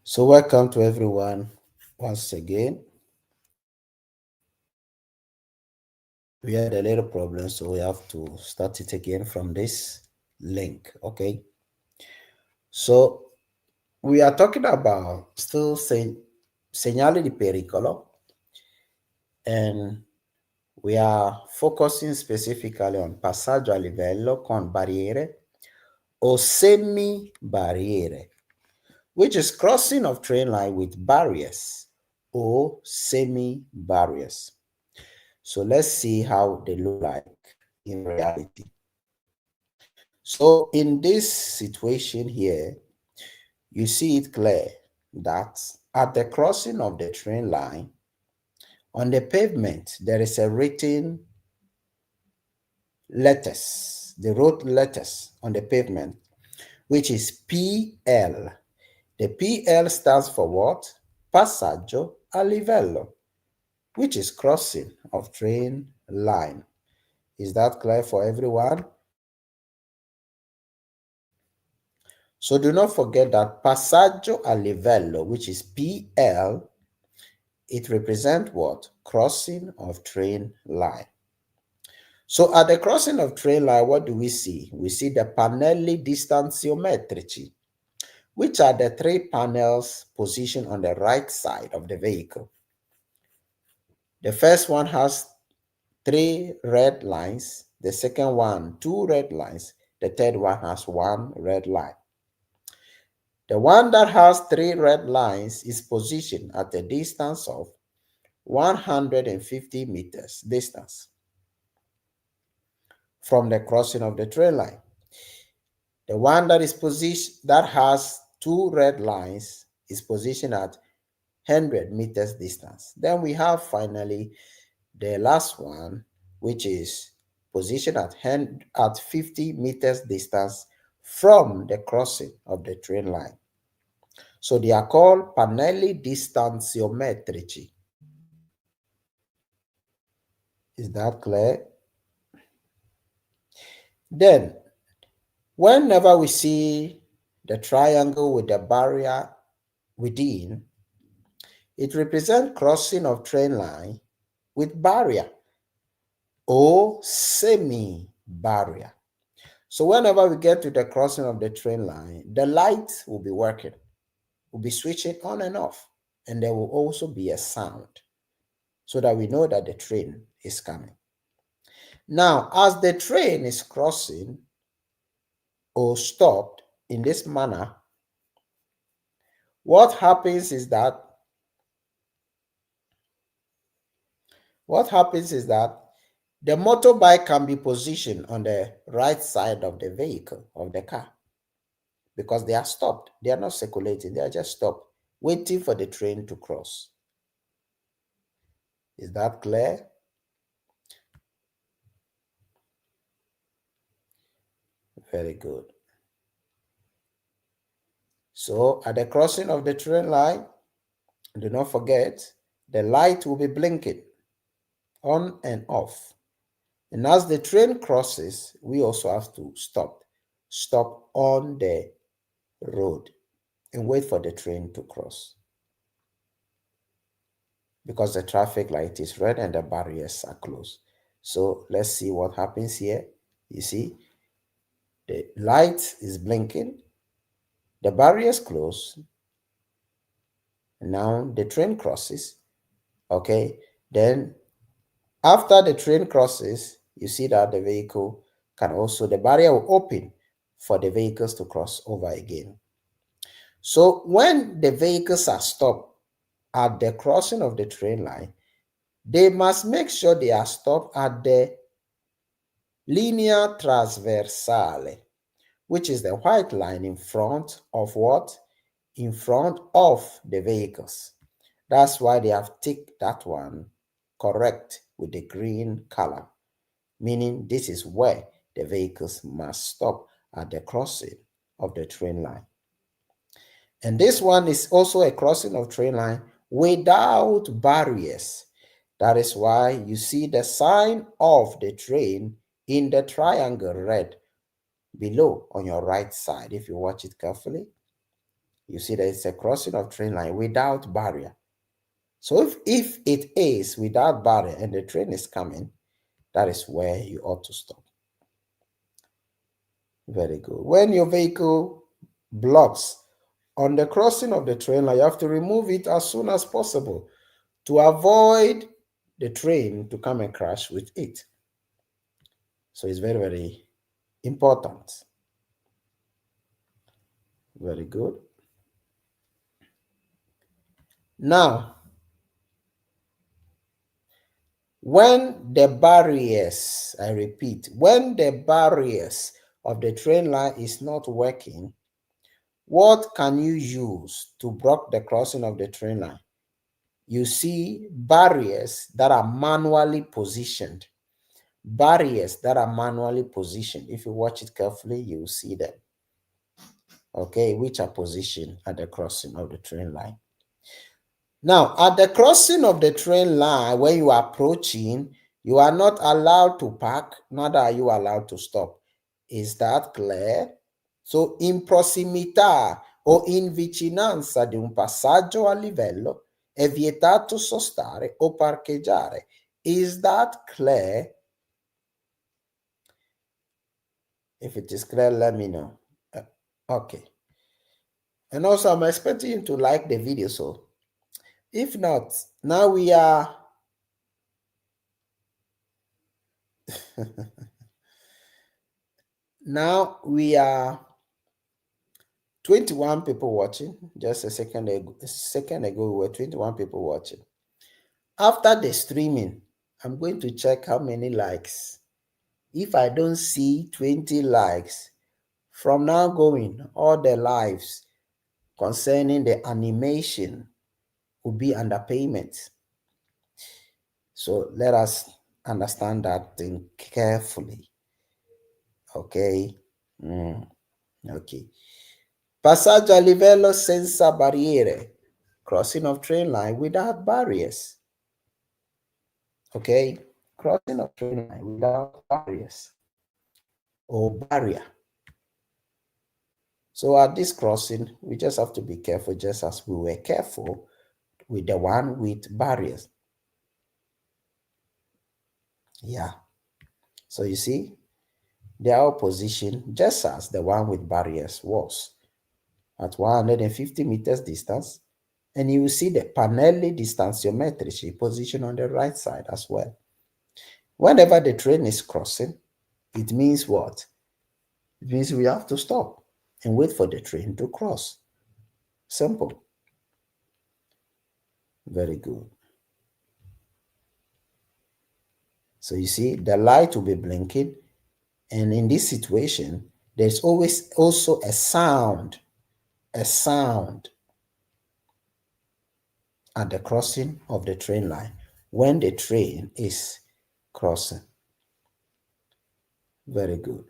So welcome to everyone once again. We had a little problem, so we have to start it again from this link, okay? So we are talking about still Segnale di Pericolo, and we are focusing specifically on passaggio a livello con barriere or semi-barriere, which is crossing of train line with barriers or semi-barriers. So let's see how they look like in reality. So in this situation here, you see it clear that at the crossing of the train line, on the pavement, there is a written letters, the road letters on the pavement, which is PL. The PL stands for what? Passaggio a livello, which is crossing of train line. Is that clear for everyone? So do not forget that passaggio a livello, which is PL, it represents what? Crossing of train line. So at the crossing of train line, what do we see? We see the pannelli distanziometrici, which are the three panels positioned on the right side of the vehicle. The first one has three red lines, the second one, two red lines, the third one has one red line. The one that has three red lines is positioned at a distance of 150 meters distance from the crossing of the train line. The one that is positioned that has two red lines is positioned at 100 meters distance. Then we have finally the last one, which is positioned at 50 meters distance from the crossing of the train line. So they are called pannelli distanziometrici. Is that clear? Then, whenever we see the triangle with the barrier within, it represents crossing of train line with barrier or semi-barrier. So whenever we get to the crossing of the train line, the light will be working, will be switching on and off, and there will also be a sound so that we know that the train is coming. Now, as the train is crossing or stopped in this manner, what happens is that the motorbike can be positioned on the right side of the vehicle, of the car, because they are stopped. They are not circulating. They are just stopped, waiting for the train to cross. Is that clear? Very good. So at the crossing of the train line, do not forget, the light will be blinking on and off. And as the train crosses, we also have to stop on the road and wait for the train to cross, because the traffic light is red and the barriers are closed. So let's see what happens here. You see, the light is blinking, the barriers close, and now the train crosses. Okay, then after the train crosses, you see that the vehicle can also, the barrier will open for the vehicles to cross over again. So when the vehicles are stopped at the crossing of the train line, they must make sure they are stopped at the linea trasversale, which is the white line in front of what? In front of the vehicles. That's why they have ticked that one correct with the green color, meaning this is where the vehicles must stop at the crossing of the train line. And this one is also a crossing of train line without barriers. That is why you see the sign of the train in the triangle red below on your right side, if you watch it carefully. You see that it's a crossing of train line without barrier. So if it is without barrier and the train is coming, that is where you ought to stop. Very good. When your vehicle blocks on the crossing of the train line, you have to remove it as soon as possible to avoid the train to come and crash with it. So it's very, very important. Very good. Now, when the barriers, I repeat, when the barriers of the train line is not working, what can you use to block the crossing of the train line? You see barriers that are manually positioned. Barriers that are manually positioned. If you watch it carefully, you will see them. Okay, which are positioned at the crossing of the train line. Now, at the crossing of the train line, when you are approaching, you are not allowed to park, neither are you allowed to stop. Is that clear? So, in prossimità o in vicinanza di un passaggio a livello è vietato sostare o parcheggiare. Is that clear? If it is clear, let me know. Okay. And also, I'm expecting you to like the video. So, if not, now we are now we are 21 people watching. Just a second ago, we were 21 people watching. After the streaming, I'm going to check how many likes. If I don't see 20 likes, from now going, all the lives concerning the animation will be under payment. So let us understand that thing carefully. Okay. Okay. Passaggio a livello senza barriere. Crossing of train line without barriers. Okay. Crossing of train line without barriers or barrier. So at this crossing, we just have to be careful, just as we were careful with the one with barriers. Yeah. So you see, they are all positioned just as the one with barriers was at 150 meters distance. And you will see the pannelli distanziometrici positioned on the right side as well. Whenever the train is crossing, it means what? It means we have to stop and wait for the train to cross. Simple. Very good. So you see, the light will be blinking. And in this situation, there's always also a sound at the crossing of the train line when the train is crossing. Very good.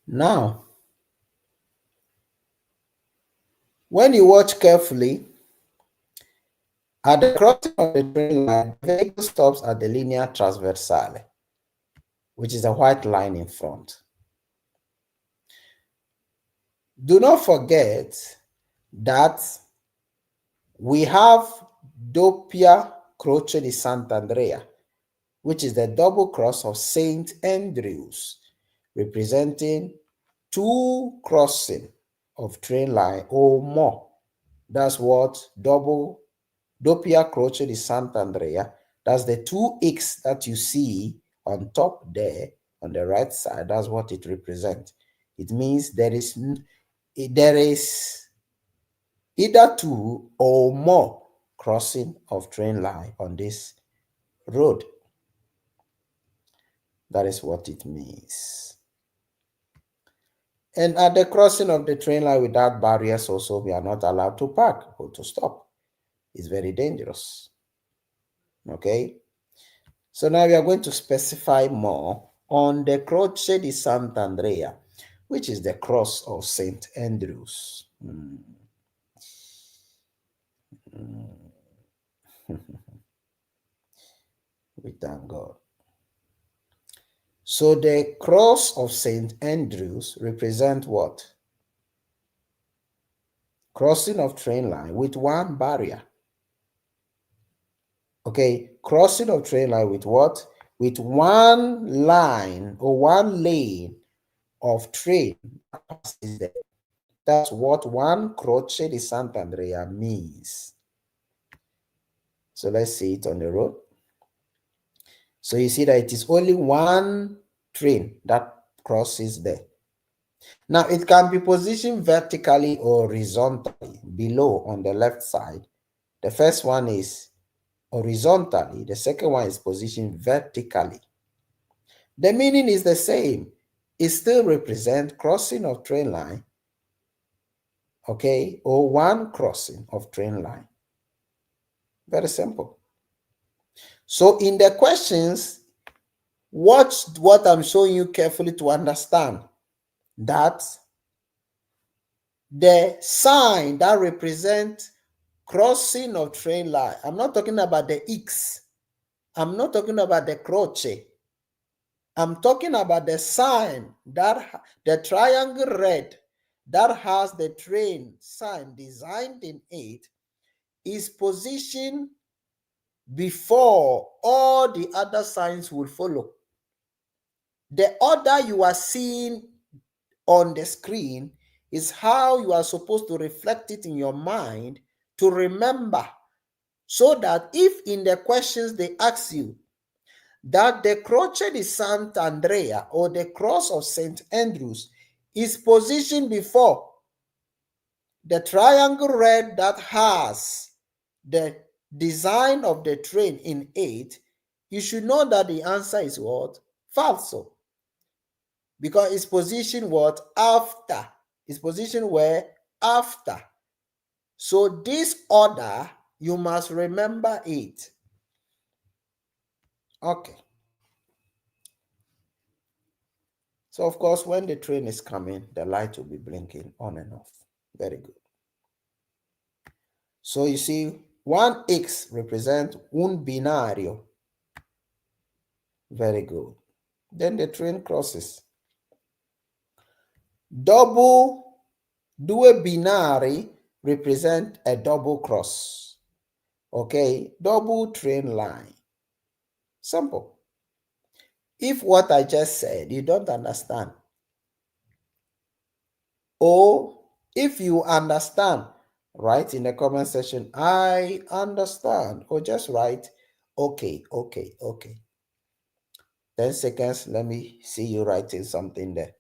Now, when you watch carefully, at the crossing of the train line, the vehicle stops at the linea trasversale, which is a white line in front. Do not forget that we have doppia croce di Sant'Andrea, which is the double cross of St. Andrews, representing two crossing of train line or more. That's what doppia croce di Sant'Andrea. That's the two X that you see on top there on the right side. That's what it represents. It means there is either two or more crossing of train line on this road. That is what it means. And at the crossing of the train line without barriers also, we are not allowed to park or to stop. It's very dangerous. Okay? So now we are going to specify more on the Croce di Sant'Andrea, which is the cross of St. Andrews. We thank God. So the cross of St. Andrews represent what? Crossing of train line with one barrier. Okay, crossing of train line with what? With one line or one lane of train that passes there. That's what one Croce di Sant'Andrea means. So let's see it on the road. So you see that it is only one train that crosses there. Now it can be positioned vertically or horizontally below on the left side. The first one is horizontally, the second one is positioned vertically. The meaning is the same. It still represents crossing of train line, okay, or one crossing of train line. Very simple. So in the questions, watch what I'm showing you carefully to understand that the sign that represents crossing of train line, I'm not talking about the X, I'm not talking about the croce, I'm talking about the sign that the triangle red that has the train sign designed in it is positioned before all the other signs will follow. The order you are seeing on the screen is how you are supposed to reflect it in your mind to remember, so that if in the questions they ask you that the Croce di Sant'Andrea or the cross of St. Andrews is positioned before the triangle red that has the design of the train in it, you should know that the answer is what? Falso. Because it's positioned what? After. It's positioned where? After. So this order, you must remember it. Okay. So of course, when the train is coming, the light will be blinking on and off. Very good. So you see, 1x represents un binario. Very good. Then the train crosses. Due binari represent a double cross. Okay, double train line. Simple. If what I just said you don't understand, or if you understand, write in the comment section, I understand, or just write, okay. 10 seconds, let me see you writing something there.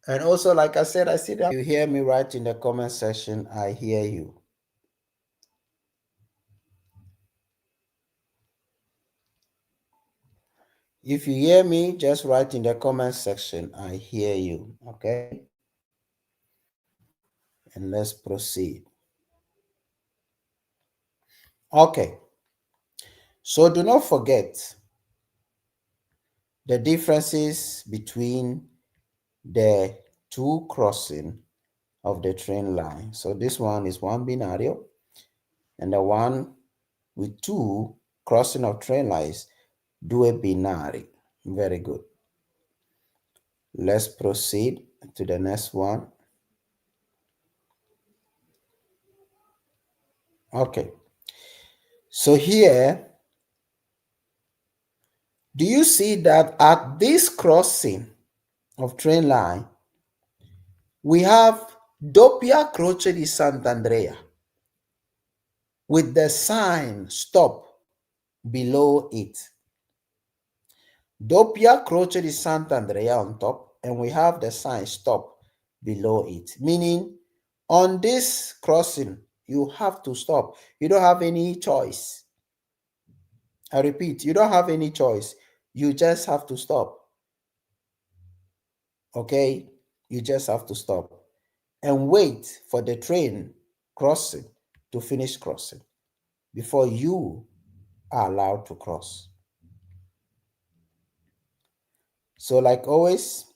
And also, like I said, I see that you hear me write in the comment section, I hear you. If you hear me, just write in the comment section, I hear you, okay? And let's proceed. Okay. So do not forget the differences between the two crossing of the train line. So this one is one binario, and the one with two crossing of train lines, due binari. Very good. Let's proceed to the next one. Okay. So here, do you see that at this crossing of train line, we have Doppia Croce di Sant'Andrea with the sign stop below it. Doppia Croce di Sant'Andrea on top, and we have the sign stop below it, meaning on this crossing, you have to stop. You don't have any choice. I repeat, you don't have any choice. You just have to stop. Okay? You just have to stop and wait for the train crossing to finish crossing before you are allowed to cross. So like always,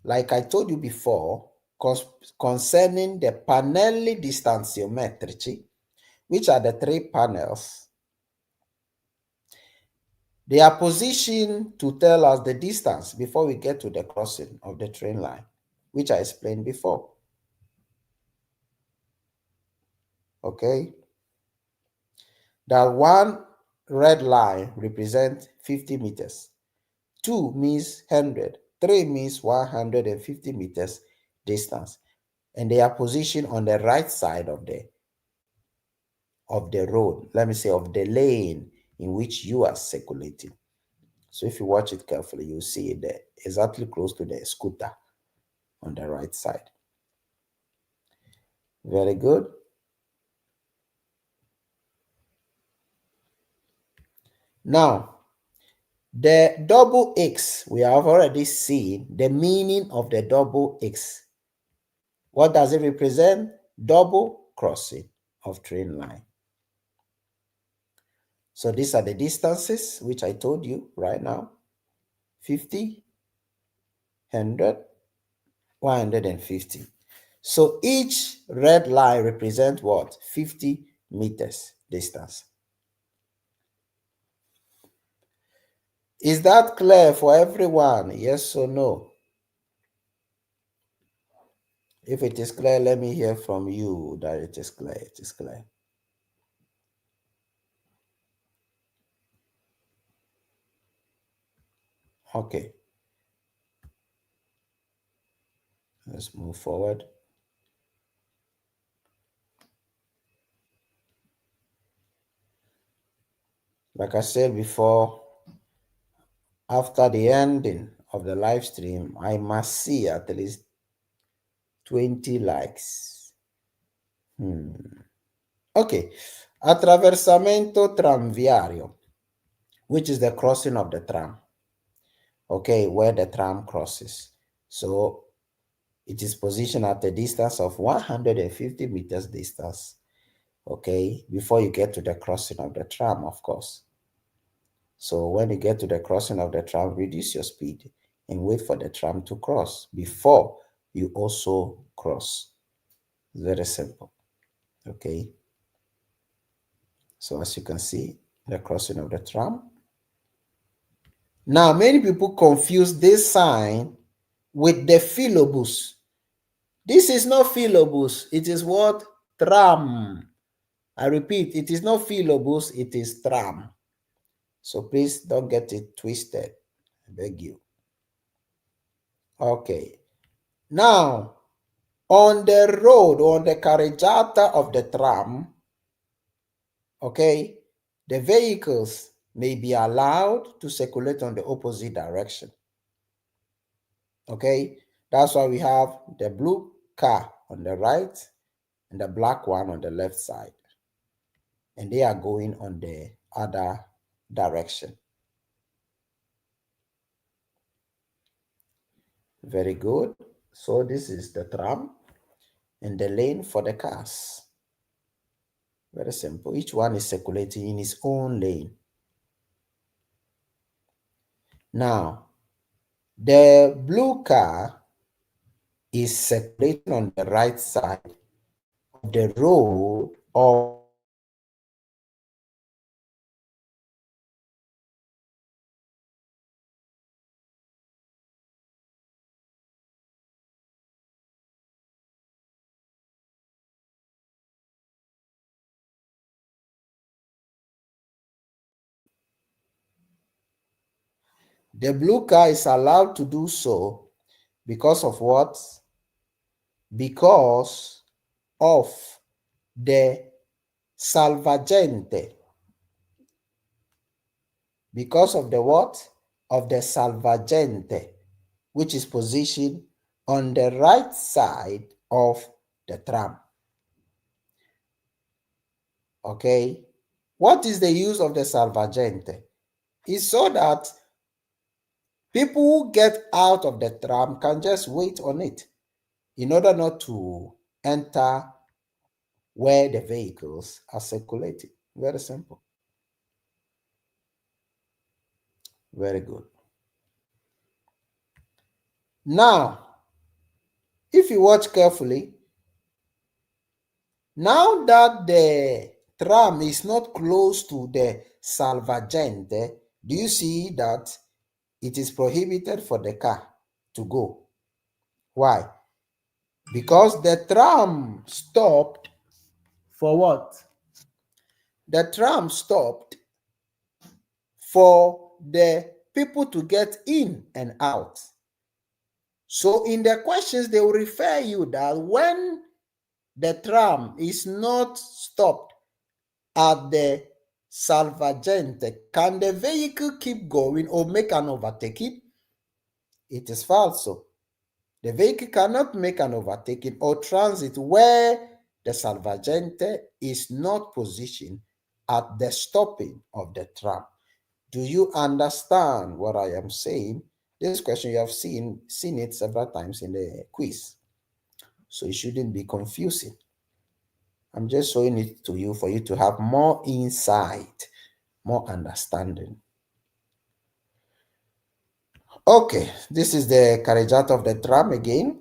like I told you before, concerning the pannelli distanziometrici, which are the three panels, They are positioned to tell us the distance before we get to the crossing of the train line, which I explained before. Okay? That one red line represents 50 meters. 2 means 100. 3 means 150 meters distance. And they are positioned on the right side of the road, let me say of the lane in which you are circulating. So if you watch it carefully, you'll see it there, exactly close to the scooter on the right side. Very good. Now, the double X, we have already seen the meaning of the double X. What does it represent? Double crossing of train line. So these are the distances which I told you right now. 50, 100, 150. So each red line represents what? 50 meters distance. Is that clear for everyone? Yes or no? If it is clear, let me hear from you that it is clear. It is clear. Okay. Let's move forward. Like I said before, after the ending of the live stream, I must see at least 20 likes. Okay. Attraversamento tranviario, which is the crossing of the tram. Okay, where the tram crosses. So it is positioned at a distance of 150 meters distance. Okay, before you get to the crossing of the tram, of course. So when you get to the crossing of the tram, reduce your speed and wait for the tram to cross before you also cross. It's very simple. Okay. So as you can see, the crossing of the tram. Now, many people confuse this sign with the philobus. This is not philobus. It is what? Tram. I repeat, it is not philobus, it is tram. So please don't get it twisted. I beg you. Okay. Now, on the road, on the carreggiata of the tram, okay, the vehicles may be allowed to circulate on the opposite direction. Okay, that's why we have the blue car on the right and the black one on the left side. And they are going on the other direction. Very good. So this is the tram and the lane for the cars. Very simple. Each one is circulating in its own lane. Now, the blue car is circulating on the right side of the road of the blue car is allowed to do so because of what? Because of the salvagente. Because of the what? Of the salvagente, which is positioned on the right side of the tram. Okay? What is the use of the salvagente? It's so that people who get out of the tram can just wait on it in order not to enter where the vehicles are circulating. Very simple. Very good. Now, if you watch carefully, now that the tram is not close to the salvagente, Do you see that it is prohibited for the car to go? Why? Because the tram stopped for what? The tram stopped for the people to get in and out. So in the questions, they will refer you that when the tram is not stopped at the salvagente, can the vehicle keep going or make an overtaking? It is false. The vehicle cannot make an overtaking or transit where the salvagente is not positioned at the stopping of the tram. Do you understand what I am saying? This question, you have seen it several times in the quiz, so it shouldn't be confusing. I'm just showing it to you for you to have more insight, more understanding. Okay, this is the carriageway of the tram again.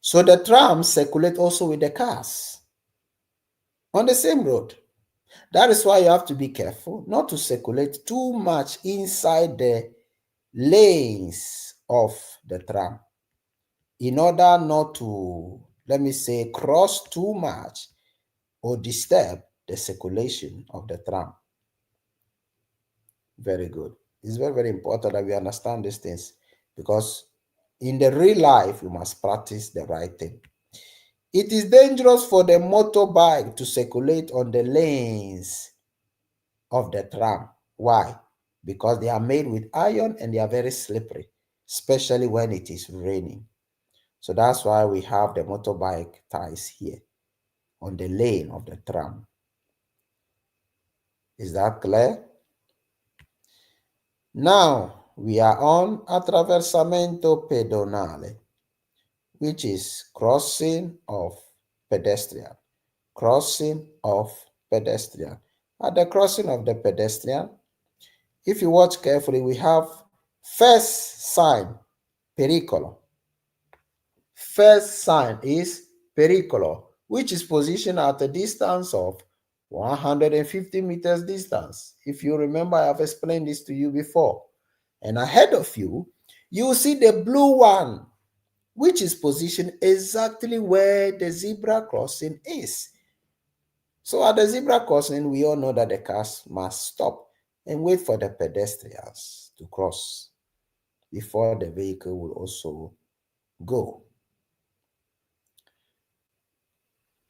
So the trams circulate also with the cars on the same road. That is why you have to be careful not to circulate too much inside the lanes of the tram in order not to, let me say, cross too much or disturb the circulation of the tram. Very good. It's very, very important that we understand these things, because in the real life, we must practice the right thing. It is dangerous for the motorbike to circulate on the lanes of the tram. Why? Because they are made with iron and they are very slippery, especially when it is raining. So that's why we have the motorbike ties here on the lane of the tram. Is that clear? Now we are on attraversamento pedonale, which is crossing of pedestrian. Crossing of pedestrian. At the crossing of the pedestrian, if you watch carefully, we have first sign, pericolo. First sign is pericolo, which is positioned at a distance of 150 meters distance. If you remember, I have explained this to you before. And ahead of you, you will see the blue one, which is positioned exactly where the zebra crossing is. So at the zebra crossing, we all know that the cars must stop and wait for the pedestrians to cross before the vehicle will also go.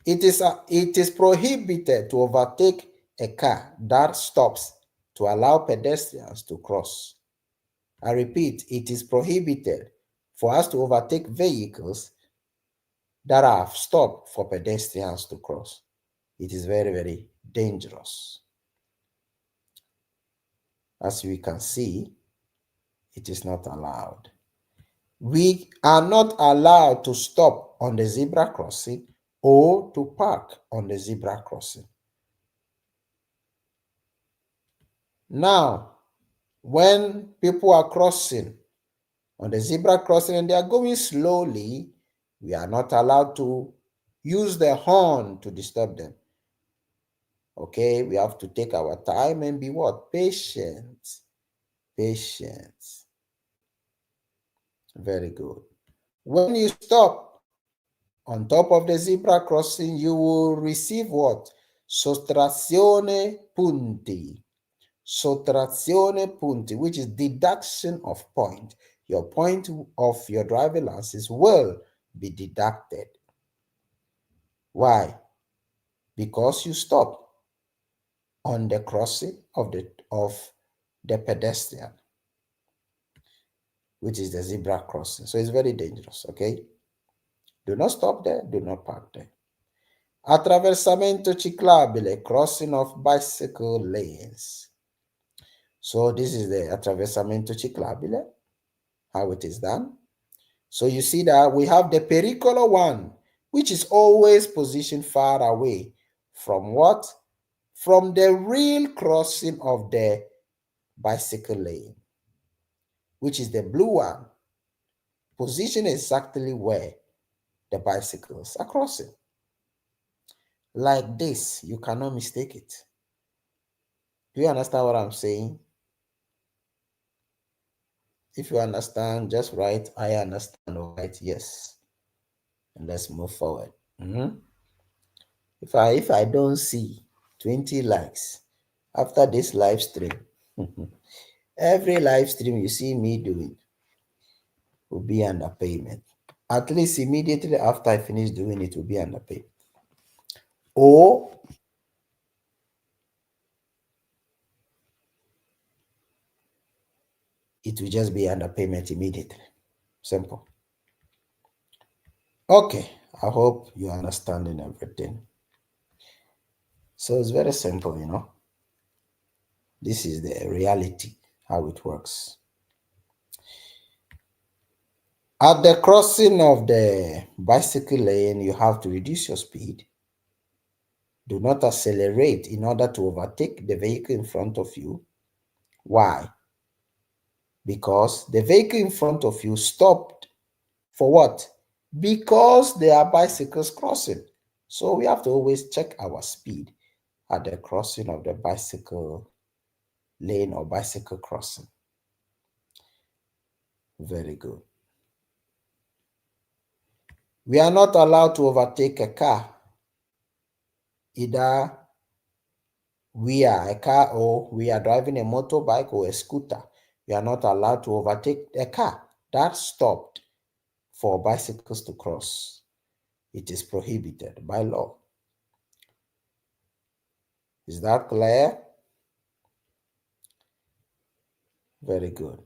It is prohibited to overtake a car that stops to allow pedestrians to cross. I repeat, it is prohibited for us to overtake vehicles that have stopped for pedestrians to cross. It is very, very dangerous. As we can see, it is not allowed. We are not allowed to stop on the zebra crossing or to park on the zebra crossing. Now, when people are crossing on the zebra crossing and they are going slowly, we are not allowed to use the horn to disturb them. Okay, we have to take our time and be what? Patient. Patient. Very good. When you stop on top of the zebra crossing, you will receive what? Sottrazione punti. Sottrazione punti, which is deduction of point. Your point of your driving license will be deducted. Why? Because you stop on the crossing of the pedestrian, which is the zebra crossing. So it's very dangerous, okay? Do not stop there, do not park there. Attraversamento ciclabile, crossing of bicycle lanes. So this is the attraversamento ciclabile, how it is done. So you see that we have the pericolo one, which is always positioned far away from what? From the real crossing of the bicycle lane, which is the blue one, positioned exactly where the bicycles are crossing. Like this, you cannot mistake it. Do you understand what I'm saying? If you understand, just write I understand or write yes. And let's move forward. If I don't see 20 likes after this live stream, every live stream you see me doing will be underpayment. At least immediately after I finish doing it will be underpayment. Or it will just be underpayment immediately. Simple. Okay, I hope you're understanding everything. So it's very simple, This is the reality, how it works. At the crossing of the bicycle lane, you have to reduce your speed. Do not accelerate in order to overtake the vehicle in front of you. Why? Because the vehicle in front of you stopped for what? Because there are bicycles crossing. So we have to always check our speed at the crossing of the bicycle lane or bicycle crossing. Very good. We are not allowed to overtake a car. Either we are a car or we are driving a motorbike or a scooter. We are not allowed to overtake a car. That stopped for bicycles to cross. It is prohibited by law. Is that clear? Very good.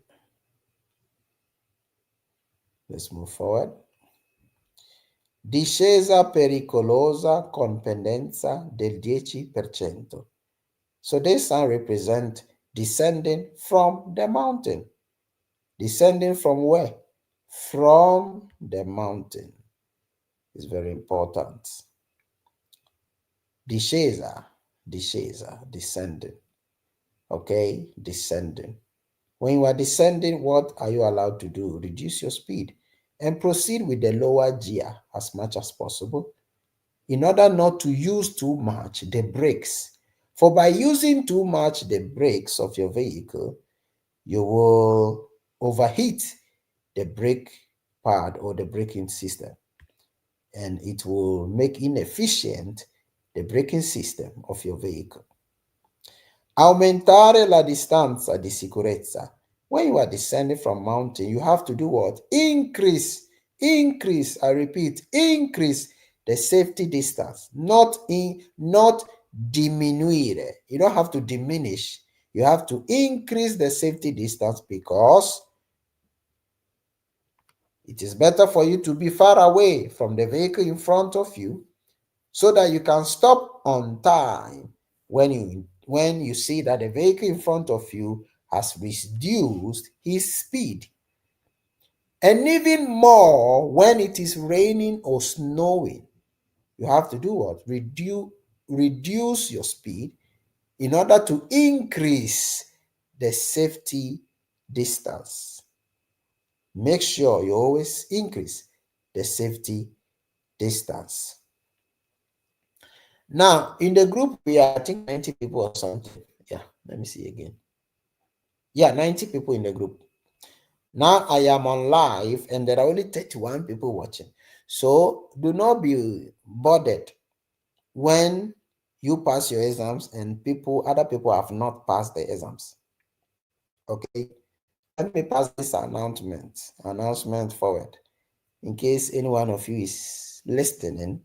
Let's move forward. Discesa pericolosa con pendenza del 10%. So this sign represents descending from the mountain. Descending from where? From the mountain. It's very important. Discesa, descending. Okay, descending. When you are descending, what are you allowed to do? Reduce your speed and proceed with the lower gear as much as possible in order not to use too much the brakes. For by using too much the brakes of your vehicle, you will overheat the brake pad or the braking system, and it will make inefficient the braking system of your vehicle. Aumentare la distanza di sicurezza. When you are descending from mountain, you have to do what? Increase, I repeat, increase the safety distance, not diminuire. You don't have to diminish. You have to increase the safety distance because it is better for you to be far away from the vehicle in front of you so that you can stop on time when you see that the vehicle in front of you has reduced his speed. And even more when it is raining or snowing, you have to do what? Reduce your speed in order to increase the safety distance. Make sure you always increase the safety distance. Now, in the group, we are, I think, 90 people or something. Yeah, let me see again. Yeah, 90 people in the group. Now, I am on live, and there are only 31 people watching. So, do not be bothered when you pass your exams and other people have not passed the exams. Okay? Let me pass this announcement forward in case any one of you is listening.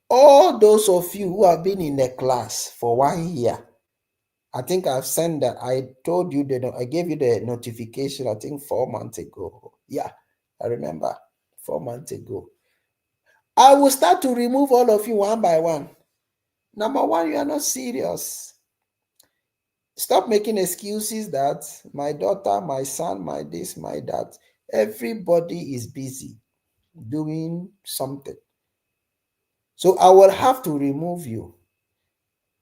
All those of you who have been in the class for 1 year, I think I've sent that. I told you I gave you the notification, I think 4 months ago. Yeah, I remember 4 months ago. I will start to remove all of you one by one. Number one, you are not serious. Stop making excuses that my daughter, my son, my this, my that. Everybody is busy doing something. So I will have to remove you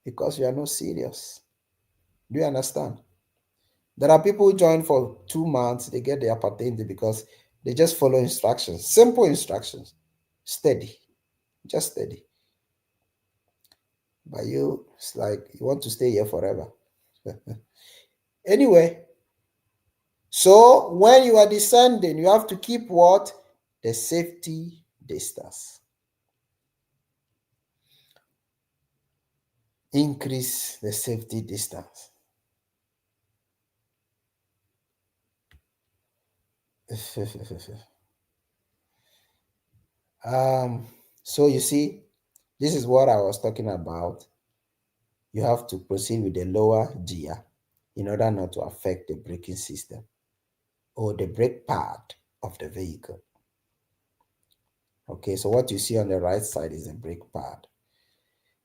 because you are not serious. Do you understand? There are people who join for 2 months, they get their patente because they just follow instructions, simple instructions, steady, just steady. But you, it's like you want to stay here forever. Anyway, so when you are descending, you have to keep what? The safety distance. Increase the safety distance. So you see, this is what I was talking about. You have to proceed with the lower gear in order not to affect the braking system or the brake pad of the vehicle. Okay, so what you see on the right side is the brake pad.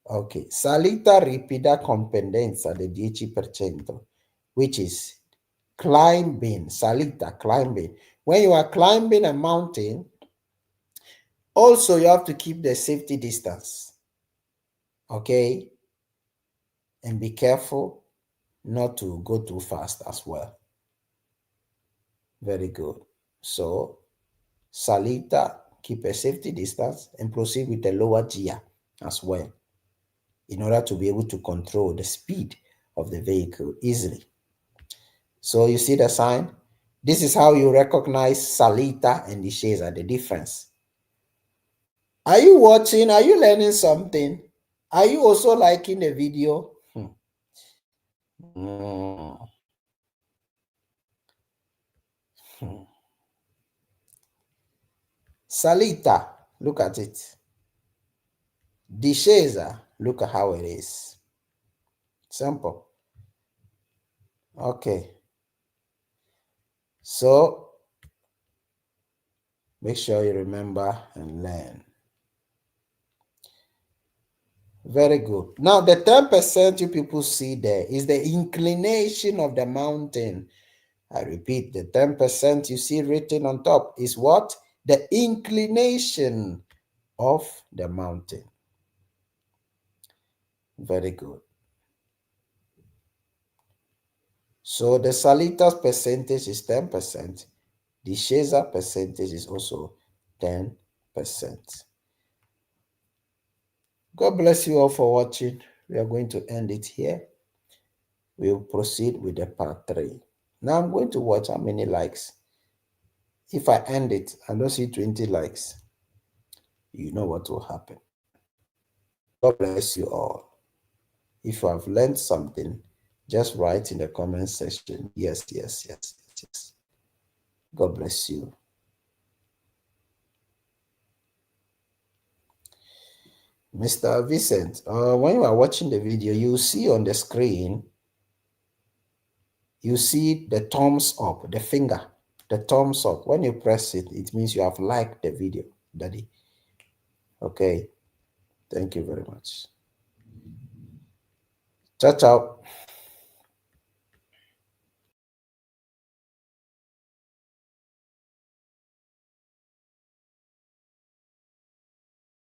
Ok, salita ripida con pendenza del 10%, which is climbing, salita, climbing. When you are climbing a mountain, also you have to keep the safety distance, okay? And be careful not to go too fast as well. Very good. So, salita, keep a safety distance and proceed with the lower gear as well, in order to be able to control the speed of the vehicle easily. So you see the sign? This is how you recognize salita and discesa, the difference. Are you watching? Are you learning something? Are you also liking the video? Salita, look at it. Discesa, look at how it is. Simple. Okay. So, make sure you remember and learn. Very good. Now, the 10% you people see there is the inclination of the mountain. I repeat, the 10% you see written on top is what? The inclination of the mountain. Very good. So the Salita's percentage is 10%. The Sheza percentage is also 10%. God bless you all for watching. We are going to end it here. We'll proceed with the part 3. Now I'm going to watch how many likes. If I end it, I don't see 20 likes. You know what will happen. God bless you all. If you have learned something, just write in the comment section. Yes, yes, yes, yes, yes. God bless you. Mr. Vincent, when you are watching the video, you see on the screen, you see the thumbs up, the finger, the thumbs up. When you press it, it means you have liked the video, Daddy. Okay. Thank you very much. Ciao, ciao.